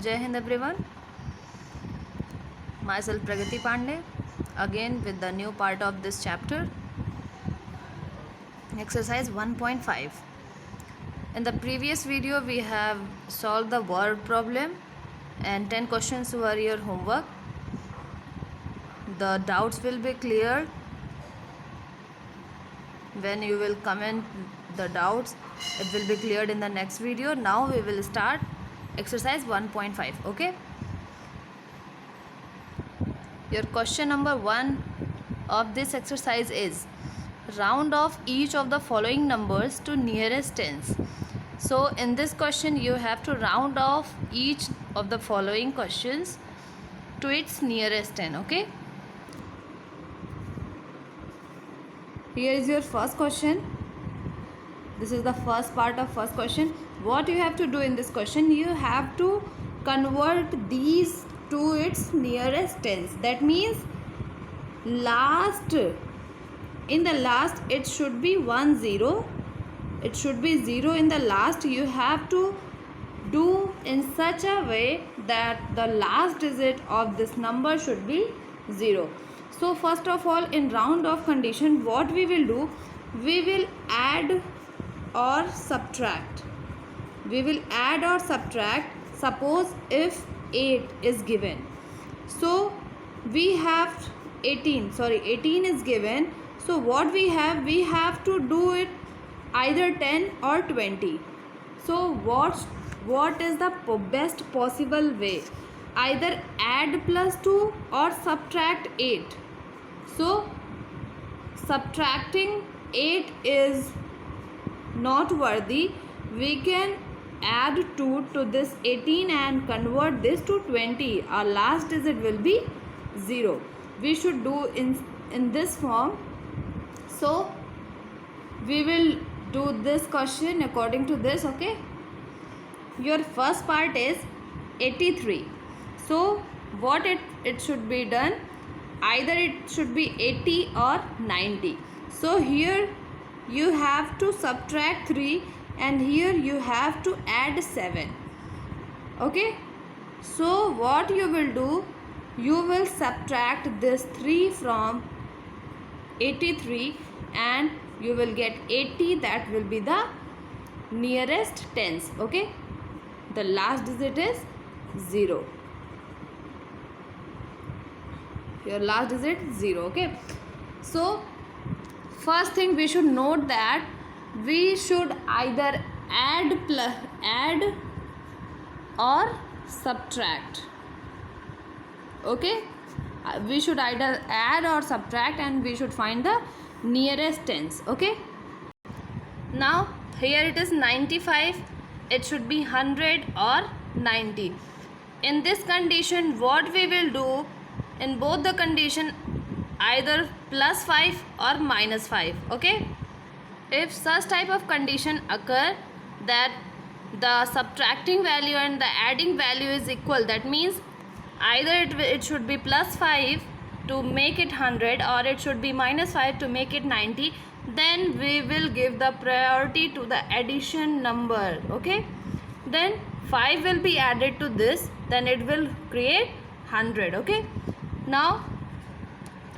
Jai Hind everyone. Myself Pragati Pandey, again with the new part of this chapter, exercise 1.5. In the previous video we have solved the word problem and 10 questions were your homework. The doubts will be cleared when you will comment the doubts. It will be cleared in the next video. Now we will start exercise 1.5. Okay. Your question number 1 of this exercise is round off each of the following numbers to nearest tens. So in this question you have to round off each of the following questions to its nearest 10. Okay. Here is your first question. This is the first part of first question. What you have to do in this question, you have to convert these to its nearest tens. That means in the last it should be 1 0. It should be 0 in the last. You have to do in such a way that the last digit of this number should be 0. So first of all, in round off condition, what we will do, we will add or subtract. We will add or subtract. Suppose if 8 is given, so we have 18 is given. So what we have to do it either 10 or 20. So what is the best possible way? Either add plus 2 or subtract 8. So subtracting 8 is not worthy. We can add 2 to this 18 and convert this to 20. Our last digit will be 0. We should do in this form. So we will do this question according to this. Okay. Your first part is 83. So what it should be done, either it should be 80 or 90. So here you have to subtract 3 and here you have to add 7. Okay. So what you will do, you will subtract this 3 from 83 and you will get 80. That will be the nearest tens. Okay. The last digit is 0. Your last digit 0. Okay. So first thing we should note that we should either add or subtract. Okay. We should either add or subtract and we should find the nearest tens. Okay. Now here it is 95. It should be 100 or 90. In this condition, what we will do, in both the condition, either plus 5 or minus 5. Okay. If such type of condition occur that the subtracting value and the adding value is equal, that means either it should be plus 5 to make it 100 or it should be minus 5 to make it 90, then we will give the priority to the addition number. Okay. Then 5 will be added to this, then it will create 100. Okay. Now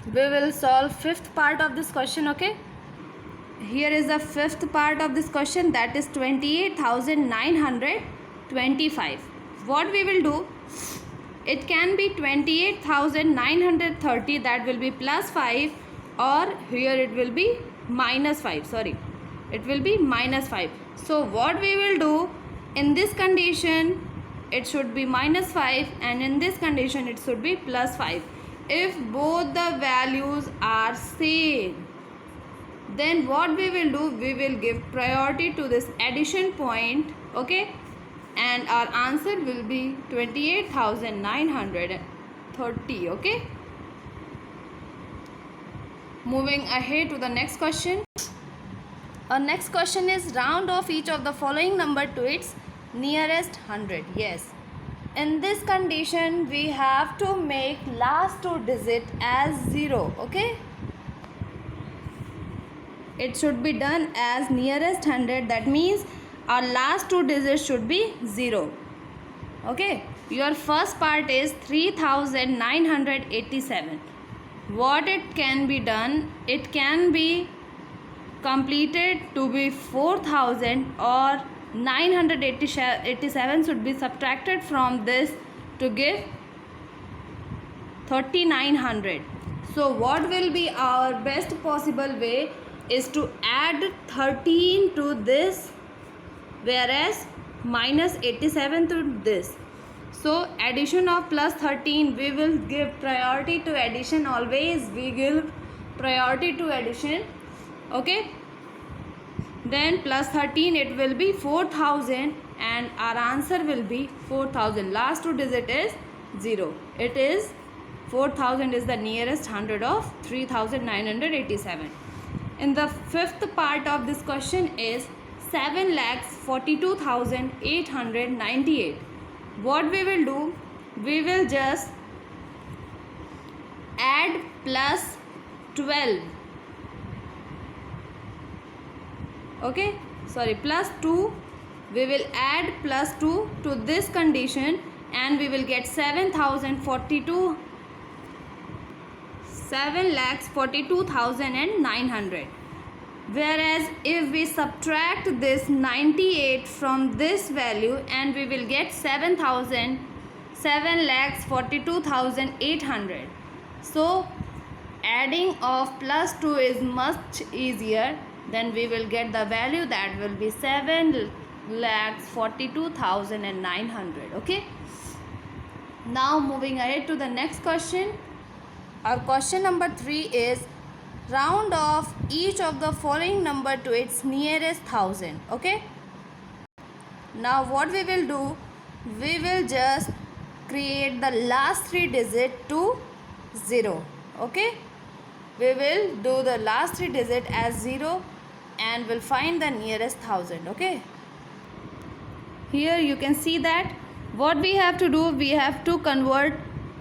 we will solve fifth part of this question. Okay. Here is the fifth part of this question, that is 28,925. What we will do, it can be 28,930, that will be plus 5, or here it will be minus 5. It will be minus 5. So what we will do, in this condition it should be minus 5 and in this condition it should be plus 5. If both the values are same, then what we will do, we will give priority to this addition point. Okay. And our answer will be 28,930. Okay. Moving ahead to the next question. Our next question is round off each of the following number to its nearest 100. Yes. In this condition we have to make last two digit as 0. Okay. It should be done as nearest 100. That means our last two digits should be 0. Okay, your first part is 3987. What it can be done? It can be completed to be 4000, or 987 should be subtracted from this to give 3900. So what will be our best possible way is to add 13 to this, whereas minus 87 to this. So addition of plus 13, we will give priority to addition. Always we give priority to addition. Okay, then plus 13, it will be 4000, and our answer will be 4000. Last two digit is 0. It is 4000 is the nearest hundred of 3987. In the fifth part of this question is 7,42,898. What we will do, we will just add plus 12. Okay, sorry, plus 2. We will add plus 2 to this condition, and we will get 7,42,900. Whereas if we subtract this 98 from this value, and we will get 7,42,800. So adding of plus 2 is much easier. Then we will get the value that will be 7,42,900. Okay, now moving ahead to the next question. Our question number 3 is round off each of the following number to its nearest thousand. Okay, now what we will do, we will just create the last 3 digit to 0. Okay, we will do the last 3 digit as 0 and will find the nearest thousand. Okay, here you can see that what we have to do, we have to convert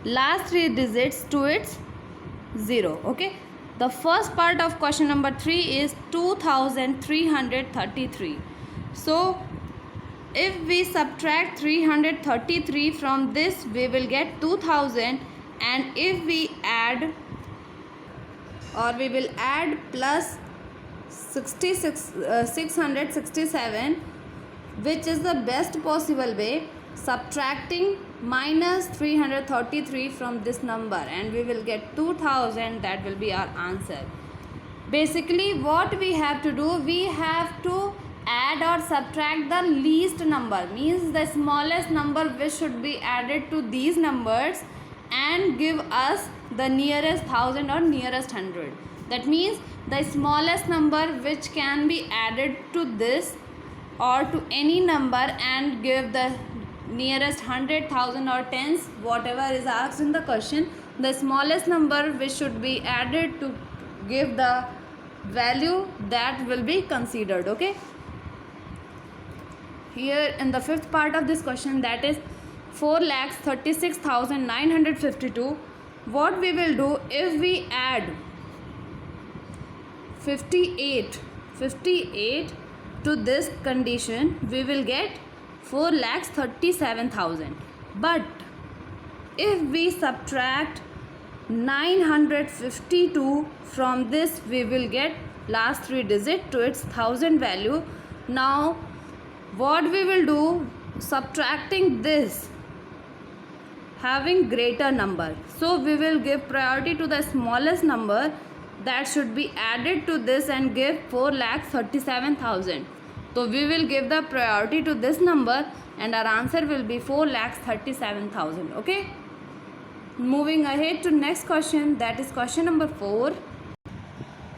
last 3 digits to its 0. Okay, the first part of question number 3 is 2333. So if we subtract 333 from this, we will get 2000, and if we add, or we will add plus 667, which is the best possible way, subtracting minus 333 from this number, and we will get 2000. That will be our answer. Basically what we have to do, we have to add or subtract the least number, means the smallest number which should be added to these numbers and give us the nearest thousand or nearest hundred. That means the smallest number which can be added to this or to any number and give the nearest 100,000 or tens, whatever is asked in the question, the smallest number which should be added to give the value, that will be considered. Okay, here in the fifth part of this question, that is 4,36,952. what we will do, if we add 58 to this condition, we will get 4,37,000. But if we subtract 952 from this, we will get last 3 digit to its thousand value. Now what we will do, subtracting this having greater number, so we will give priority to the smallest number that should be added to this and give 4,37,000. So we will give the priority to this number, and our answer will be 4,37,000. Okay, moving ahead to next question, that is question number 4.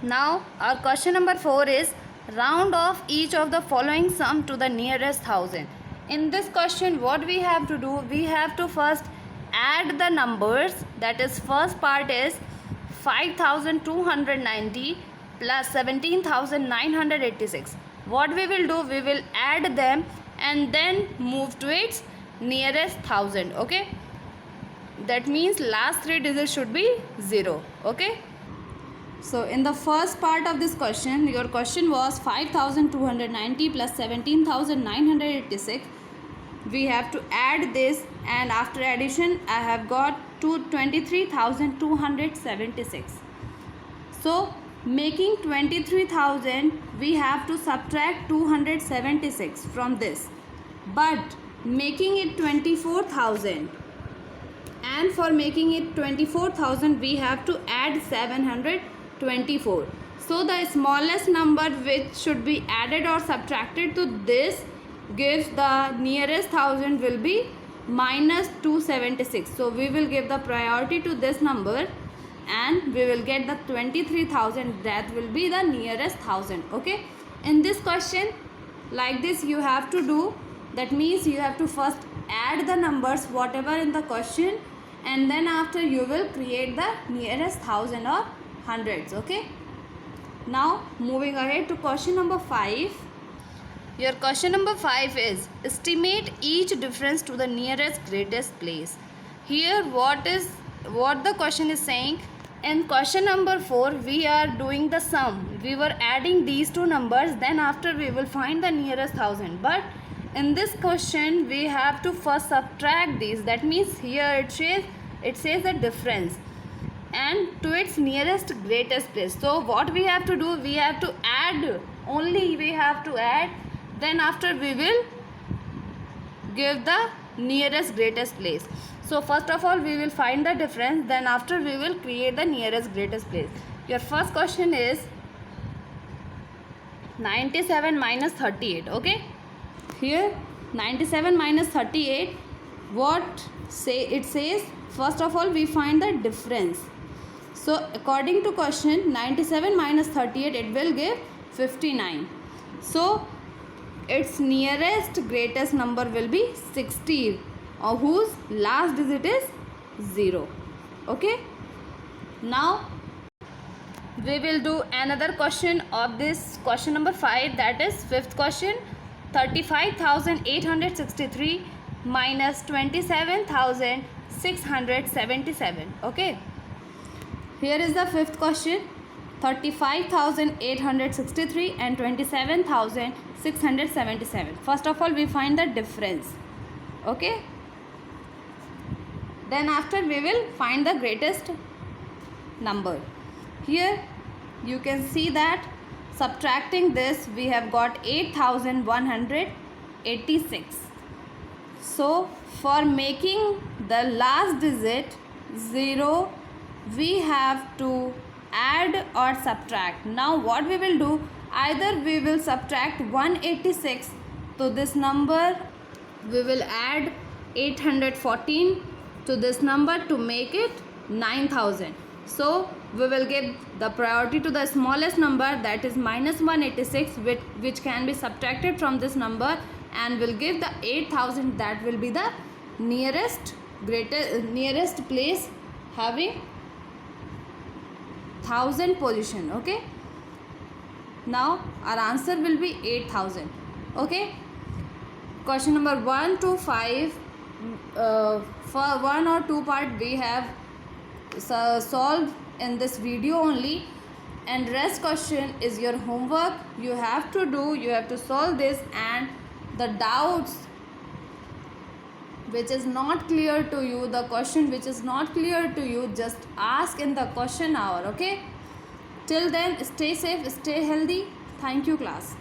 Now our question number 4 is round off each of the following sum to the nearest thousand. In this question, what we have to do, we have to first add the numbers. That is, first part is 5,290 plus 17,986. What we will do, we will add them and then move to its nearest thousand. Okay, that means last 3 digits should be 0. Okay, so in the first part of this question, your question was 5,290 plus 17,986. we have to add this, and after addition I have got 23,276. So making 23,000 we have to subtract 276 from this, but making it 24,000, and for making it 24,000 we have to add 724. So the smallest number which should be added or subtracted to this gives the nearest thousand will be minus 276. So we will give the priority to this number and we will get the 23,000, that will be the nearest thousand. Okay, in this question like this you have to do. That means you have to first add the numbers whatever in the question, and then after you will create the nearest thousand or hundreds. Okay, now moving ahead to question number 5. Your question number 5 is estimate each difference to the nearest greatest place. Here what the question is saying, in question number 4 we are doing the sum. We were adding these two numbers, then after we will find the nearest thousand. But in this question we have to first subtract these. That means here it says the difference and to its nearest greatest place. So what we have to do, we have to add, only we have to add, then after we will give the nearest greatest place. So first of all we will find the difference, then after we will create the nearest greatest place. Your first question is 97 minus 38. Okay, here 97 minus 38, it says first of all we find the difference. So according to question, 97 minus 38 it will give 59. So its nearest greatest number will be 60, or whose last digit is 0. Okay, now we will do another question of this question number 5, that is fifth question. 35,863 minus 27,677. Okay, here is the fifth question. 35,863 and 27,677. First of all we find the difference. Okay, then after we will find the greatest number. Here you can see that subtracting this we have got 8,186. So for making the last digit 0 we have to add or subtract. Now what we will do, either we will subtract 186 to this number, we will add 814 to this number to make it 9,000. So we will give the priority to the smallest number, that is minus 186, which can be subtracted from this number, and will give the 8,000, that will be the nearest place having 1000 position. Okay, now our answer will be 8,000. Okay, question number 1 to 5, for 1 or 2 part we have solved in this video only, and rest question is your homework. You have to solve this, and the doubts which is not clear to you, the question which is not clear to you, just ask in the question hour. Okay, till then stay safe, stay healthy. Thank you class.